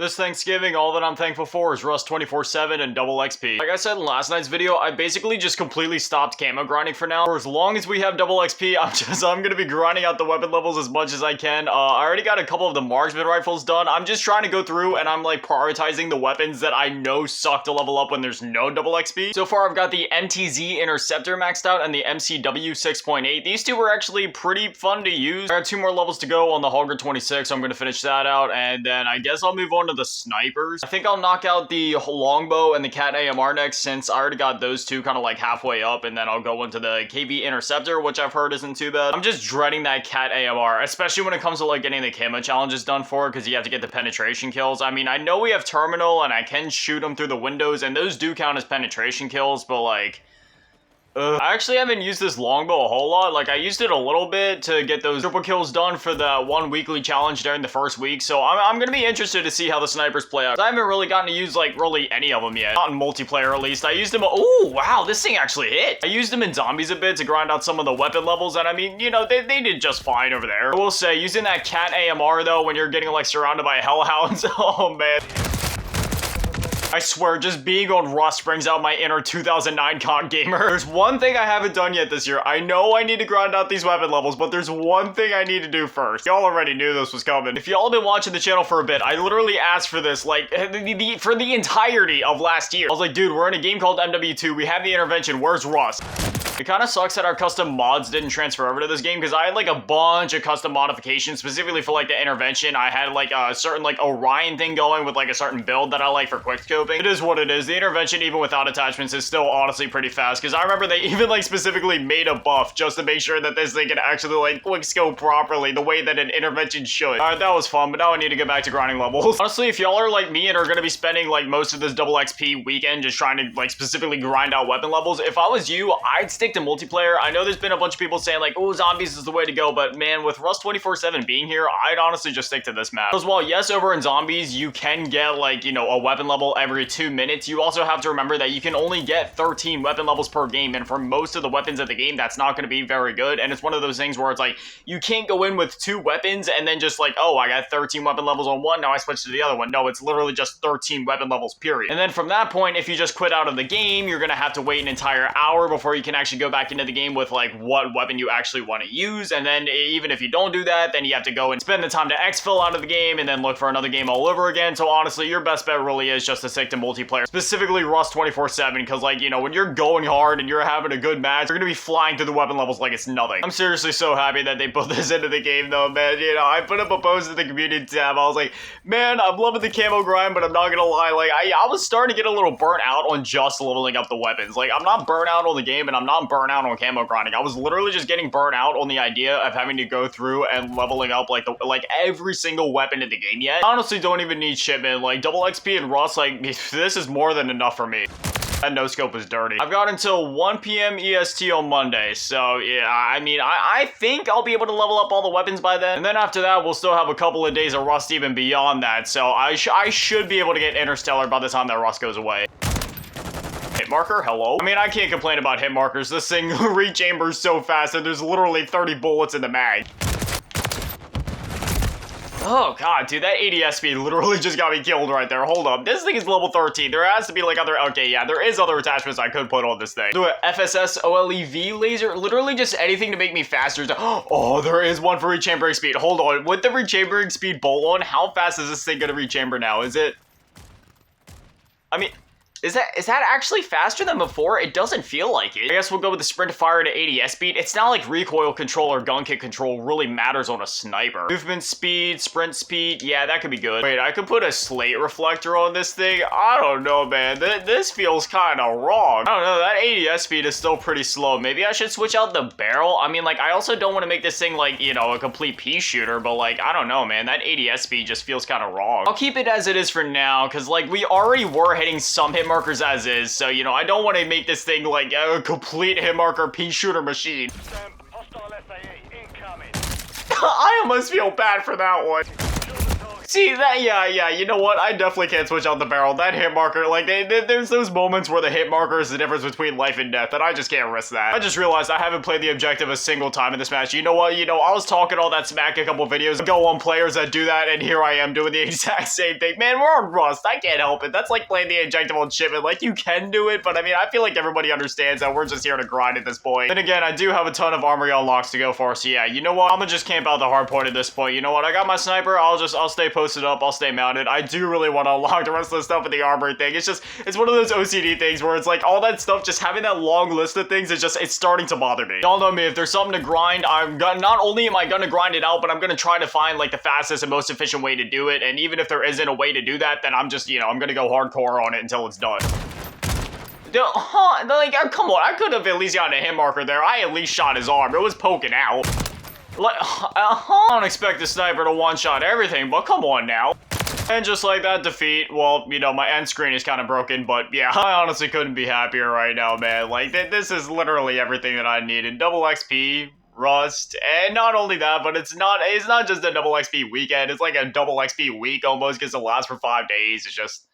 This Thanksgiving, all that I'm thankful for is Rust 24/7 and double XP. Like I said in last night's video, I basically just completely stopped camo grinding for now. For as long as we have double XP, I'm gonna be grinding out the weapon levels as much as I can. I already got a couple of the marksman rifles done. I'm just trying to go through and I'm like prioritizing the weapons that I know suck to level up when there's no double XP. So far, I've got the MTZ Interceptor maxed out and the MCW 6.8. These two were actually pretty fun to use. I got 2 more levels to go on the Hogger 26, so I'm gonna finish that out, and then I guess I'll move on to the snipers. I think I'll knock out the longbow and the cat AMR next, since I already got those two kind of like halfway up, and then I'll go into the KV Interceptor, which I've heard isn't too bad. I'm just dreading that cat AMR, especially when it comes to like getting the camo challenges done for it, because you have to get the penetration kills. I mean, I know we have terminal and I can shoot them through the windows, and those do count as penetration kills, but like, I actually haven't used this longbow a whole lot. Like, I used it a little bit to get those triple kills done for the 1 weekly challenge during the first week, so I'm gonna be interested to see how the snipers play out. I haven't really gotten to use, like, really any of them yet. Not in multiplayer, at least. I used them— oh, wow, this thing actually hit. I used them in zombies a bit to grind out some of the weapon levels, and I mean, you know, they did just fine over there. I will say, using that cat AMR, though, when you're getting, like, surrounded by hellhounds, oh, man. I swear, just being on Rust brings out my inner 2009 COD gamer. There's one thing I haven't done yet this year. I know I need to grind out these weapon levels, but there's one thing I need to do first. Y'all already knew this was coming. If y'all have been watching the channel for a bit, I literally asked for this, like, for the entirety of last year. I was like, dude, we're in a game called MW2. We have the intervention. Where's Rust? It kind of sucks that our custom mods didn't transfer over to this game, because I had like a bunch of custom modifications specifically for like the intervention. I had like a certain like Orion thing going with like a certain build that I like for quickscoping. It is what it is. The intervention, even without attachments, is still honestly pretty fast, because I remember they even like specifically made a buff just to make sure that this thing can actually like quickscope properly the way that an intervention should. Alright, that was fun, but now I need to get back to grinding levels. Honestly, if y'all are like me and are going to be spending like most of this double XP weekend just trying to like specifically grind out weapon levels, if I was you, I'd stick to multiplayer. I know there's been a bunch of people saying like, oh, zombies is the way to go, but man, with Rust 24/7 being here, I'd honestly just stick to this map. Because while yes, over in zombies, you can get like, you know, a weapon level every 2 minutes, you also have to remember that you can only get 13 weapon levels per game, and for most of the weapons of the game, that's not going to be very good, and it's one of those things where it's like, you can't go in with 2 weapons and then just like, oh, I got 13 weapon levels on one, now I switch to the other one. No, it's literally just 13 weapon levels, period. And then from that point, if you just quit out of the game, you're going to have to wait an entire hour before you can actually go back into the game with like what weapon you actually want to use. And then even if you don't do that, then you have to go and spend the time to exfil out of the game and then look for another game all over again. So honestly, your best bet really is just to stick to multiplayer, specifically Rust 24/7, because like, you know, when you're going hard and you're having a good match, you're gonna be flying through the weapon levels like it's nothing. I'm seriously so happy that they put this into the game though, man. You know, I put up a post in the community tab. I was like, man, I'm loving the camo grind, but I'm not gonna lie, like I was starting to get a little burnt out on just leveling up the weapons. Like, I'm not burnt out on the game and I'm not burnt out on camo grinding. I was literally just getting burnt out on the idea of having to go through and leveling up like every single weapon in the game yet. I honestly don't even need shipment. Like double XP and Rust, like this is more than enough for me. That no scope is dirty. I've got until 1 p.m. EST on Monday, so yeah, I mean, I think I'll be able to level up all the weapons by then. And then after that, we'll still have a couple of days of Rust even beyond that, so I should be able to get Interstellar by the time that Rust goes away. Hit marker, hello? I mean, I can't complain about hit markers. This thing re-chambers so fast and there's literally 30 bullets in the mag. Oh god, dude, that ADS speed literally just got me killed right there. Hold up, this thing is level 13. There has to be like other— okay, yeah, there is other attachments I could put on this thing. Do a FSS OLEV laser, literally just anything to make me faster. Oh, there is one for rechambering speed. Hold on, with the rechambering speed bolt on, how fast is this thing gonna rechamber now? Is it— I mean— Is that actually faster than before? It doesn't feel like it. I guess we'll go with the sprint fire to ADS speed. It's not like recoil control or gun kick control really matters on a sniper. Movement speed, sprint speed, yeah, that could be good. Wait, I could put a slate reflector on this thing? I don't know, man. This feels kind of wrong. I don't know, that ADS speed is still pretty slow. Maybe I should switch out the barrel? I mean, like, I also don't want to make this thing like, you know, a complete pea shooter, but like, I don't know, man. That ADS speed just feels kind of wrong. I'll keep it as it is for now, because like, we already were hitting some hit markers as is, so you know, I don't want to make this thing like a complete hit marker pea shooter machine. I almost feel bad for that one. See that? Yeah, you know what? I definitely can't switch out the barrel. That hit marker, like, there's those moments where the hit marker is the difference between life and death, and I just can't risk that. I just realized I haven't played the objective a single time in this match. You know what? I was talking all that smack a couple videos ago on players that do that, and here I am doing the exact same thing. Man, we're on Rust. I can't help it. That's like playing the objective on Shipment. Like, you can do it, but I mean, I feel like everybody understands that we're just here to grind at this point. Then again, I do have a ton of armory unlocks to go for, so yeah, you know what? I'm gonna just camp out the hard point at this point. You know what? I got my sniper. I'll stay posted up. I'll stay mounted. I do really want to unlock the rest of the stuff with the armory thing. It's one of those OCD things where it's like all that stuff, just having that long list of things, it's starting to bother me. Y'all know me. If there's something to grind, not only am I gonna grind it out, but I'm gonna try to find like the fastest and most efficient way to do it. And even if there isn't a way to do that, then I'm just, I'm gonna go hardcore on it until it's done. Like, come on, I could have at least gotten a hit marker there. I at least shot his arm. It was poking out. Like, I don't expect the sniper to one-shot everything, but come on now. And just like that defeat, well, my end screen is kind of broken, but yeah, I honestly couldn't be happier right now, man. Like, this is literally everything that I needed. Double XP, Rust, and not only that, but it's not just a double XP weekend. It's like a double XP week almost, because it lasts for 5 days. It's just...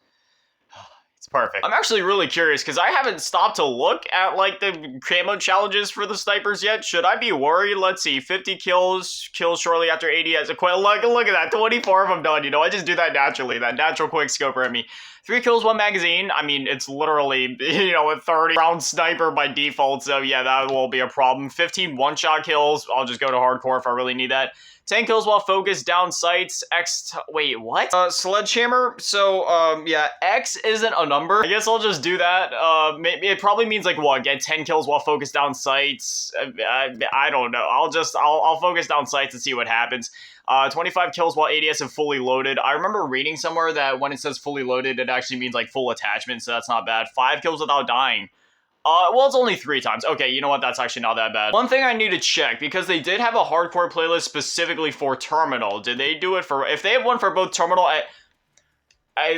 it's perfect. I'm actually really curious because I haven't stopped to look at like the camo challenges for the snipers yet. Should I be worried? Let's see, 50 kills shortly after 80 as a quick. Look at that, 24 of them done. I just do that naturally, that natural quick scoper at me. 3 kills, 1 magazine. I mean, it's literally, a 30-round sniper by default, so yeah, that will be a problem. 15 one-shot kills. I'll just go to hardcore if I really need that. 10 kills while focused, down sights, wait, what? Sledgehammer, so, yeah, X isn't a number. I guess I'll just do that. It probably means, like, what, get 10 kills while focused down sights? I don't know. I'll focus down sights and see what happens. 25 kills while ADS is fully loaded. I remember reading somewhere that when it says fully loaded, it actually means, like, full attachment, so that's not bad. 5 kills without dying. Well, it's only 3 times. Okay, you know what? That's actually not that bad. One thing I need to check, because they did have a hardcore playlist specifically for Terminal. Did they do it for... if they have one for both Terminal...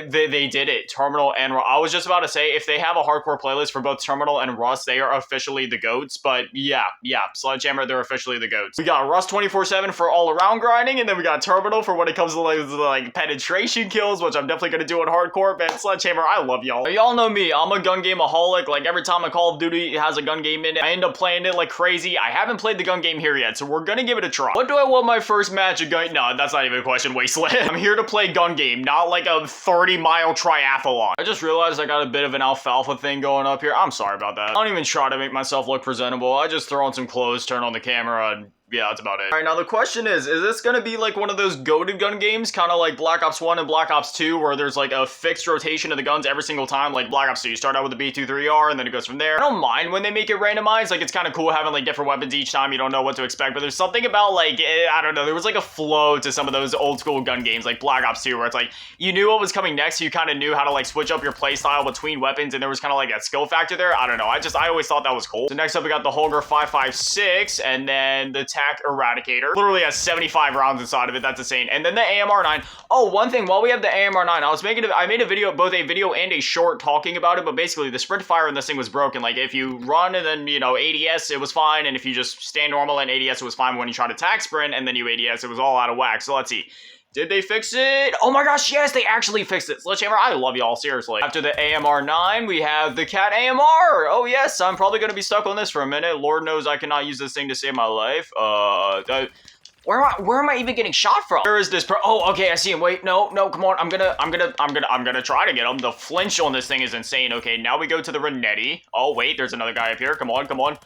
They did it. Terminal and Rust. I was just about to say, if they have a hardcore playlist for both Terminal and Rust, they are officially the GOATs. But yeah, Sledgehammer, they're officially the GOATs. We got Rust 24/7 for all-around grinding, and then we got Terminal for when it comes to like penetration kills, which I'm definitely going to do on hardcore. Man, Sledgehammer, I love y'all. Y'all know me. I'm a gun game-aholic. Like, every time a Call of Duty has a gun game in it, I end up playing it like crazy. I haven't played the gun game here yet, so we're going to give it a try. What do I want my first match of gun... No, that's not even a question, Wasteland. I'm here to play gun game, not like a 30-mile triathlon. I just realized I got a bit of an alfalfa thing going up here. I'm sorry about that. I don't even try to make myself look presentable. I just throw on some clothes, turn on the camera, and yeah, that's about it. Alright, now the question is this gonna be like one of those goated gun games, kind of like Black Ops 1 and Black Ops 2, where there's like a fixed rotation of the guns every single time? Like Black Ops 2, you start out with the B23R, and then it goes from there. I don't mind when they make it randomized. Like, it's kind of cool having like different weapons each time. You don't know what to expect, but there's something about like, I don't know, there was like a flow to some of those old school gun games, like Black Ops 2, where it's like, you knew what was coming next, so you kind of knew how to like switch up your playstyle between weapons, and there was kind of like that skill factor there. I don't know, I always thought that was cool. So next up, we got the Holger 5.56, and then the TAC Eradicator. Literally has 75 rounds inside of it. That's insane. And then the AMR9. Oh, one thing, while we have the AMR9, I made a video, both a video and a short talking about it, but basically the sprint fire in this thing was broken. Like, if you run and then, ADS, it was fine, and if you just stand normal and ADS, it was fine. When you try to attack sprint and then you ADS, it was all out of whack. So let's see. Did they fix it? Oh my gosh, yes, they actually fixed it. Sledgehammer, I love y'all, seriously. After the AMR9, we have the Cat AMR. Oh yes, I'm probably going to be stuck on this for a minute. Lord knows I cannot use this thing to save my life. Where am I even getting shot from? Where is this oh, okay, I see him. Wait, no, come on. I'm gonna try to get him. The flinch on this thing is insane. Okay, now we go to the Renetti. Oh, wait, there's another guy up here. Come on.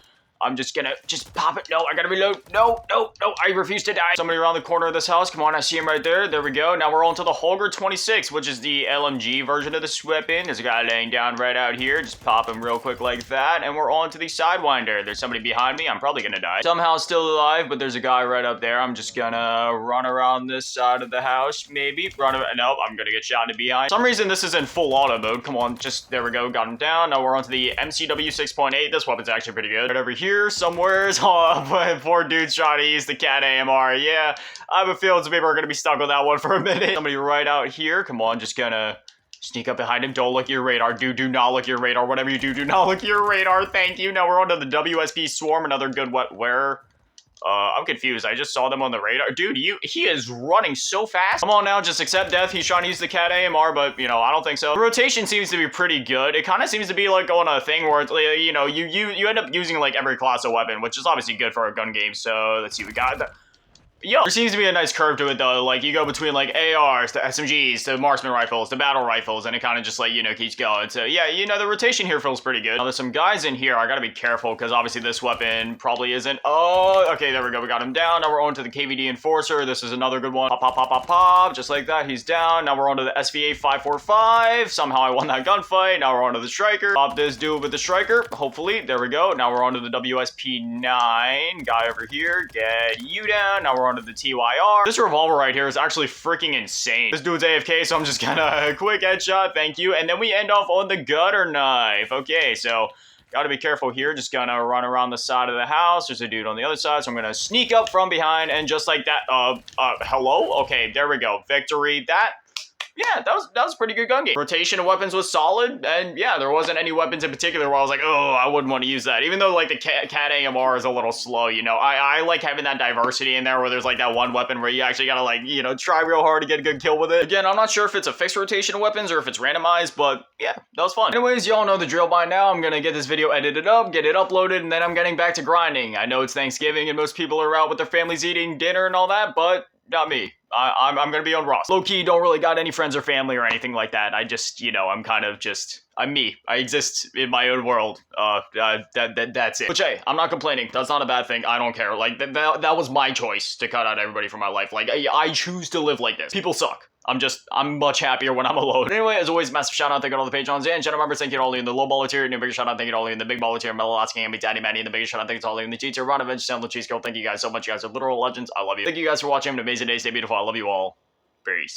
I'm just gonna pop it. No, I gotta reload. No, I refuse to die. Somebody around the corner of this house. Come on, I see him right there. There we go. Now we're on to the Holger 26, which is the LMG version of this weapon. There's a guy laying down right out here. Just pop him real quick like that. And we're on to the Sidewinder. There's somebody behind me. I'm probably gonna die. Somehow still alive, but there's a guy right up there. I'm just gonna run around this side of the house, maybe. Nope, I'm gonna get shot in behind. For some reason, this is in full auto mode. Come on, there we go. Got him down. Now we're on to the MCW 6.8. This weapon's actually pretty good. Right over here, somewhere. Oh, poor dude's trying to use the Cat AMR. Yeah, I have a feeling some people are going to be stuck on that one for a minute. Somebody right out here. Come on, just gonna sneak up behind him. Don't look at your radar. Do not look at your radar. Whatever you do, do not look at your radar. Thank you. Now we're on to the WSP Swarm. Another good where? I'm confused. I just saw them on the radar. Dude, he is running so fast. Come on now, just accept death. He's trying to use the cat AMR, but, you know, I don't think so. The rotation seems to be pretty good. It kind of seems to be like going on a thing where, it's, you know, you end up using like every class of weapon, which is obviously good for a gun game. So let's see, we got that. Yo, there seems to be a nice curve to it though. Like you go between like ARs to SMGs to marksman rifles to battle rifles, and it kind of just like, you know, keeps going. So yeah, you know, the rotation here feels pretty good. Now there's some guys in here. I gotta be careful because obviously this weapon probably isn't. Oh, okay, there we go. We got him down. Now we're on to the KVD Enforcer. This is another good one. Pop, pop, pop, pop, pop. Just like that, he's down. Now we're on to the SVA 545. Somehow I won that gunfight. Now we're on to the Striker. Pop this dude with the Striker. Hopefully, there we go. Now we're on to the WSP9 guy over here. Get you down. Now we're on to the TYR. This revolver right here is actually freaking insane. This dude's AFK, so I'm just gonna quick headshot, thank you. And then we end off on the gutter knife. Okay, so gotta be careful here. Just gonna run around the side of the house. There's a dude on the other side, so I'm gonna sneak up from behind and just like that. Hello? Okay, there we go. Victory. Yeah, that was a pretty good gun game. Rotation of weapons was solid, and yeah, there wasn't any weapons in particular where I was like, oh, I wouldn't want to use that. Even though like the cat AMR is a little slow, you know, I like having that diversity in there where there's like that one weapon where you actually gotta like, you know, try real hard to get a good kill with it. Again, I'm not sure if it's a fixed rotation of weapons or if it's randomized, but yeah, that was fun. Anyways, y'all know the drill by now. I'm gonna get this video edited up, get it uploaded, and then I'm getting back to grinding. I know it's Thanksgiving and most people are out with their families eating dinner and all that, but not me. I'm gonna be on Ross. Low-key, don't really got any friends or family or anything like that. I just, you know, I'm me. I exist in my own world. That's it. Which, hey, I'm not complaining. That's not a bad thing. I don't care. Like, that was my choice to cut out everybody from my life. Like, I choose to live like this. People suck. I'm much happier when I'm alone. But anyway, as always, massive shout out, thank you to all the patrons and channel members. Thank you to all of you in the low baller tier, and a bigger shout out, thank you to all of you in the big baller tier, Melolasking, and Daddy Manny, and the biggest shout out, thank you to all of you in the G tier, Ron Avenge, Sound the Cheese Girl. Thank you guys so much. You guys are literal legends. I love you. Thank you guys for watching. Have an amazing day. Stay beautiful. I love you all. Peace.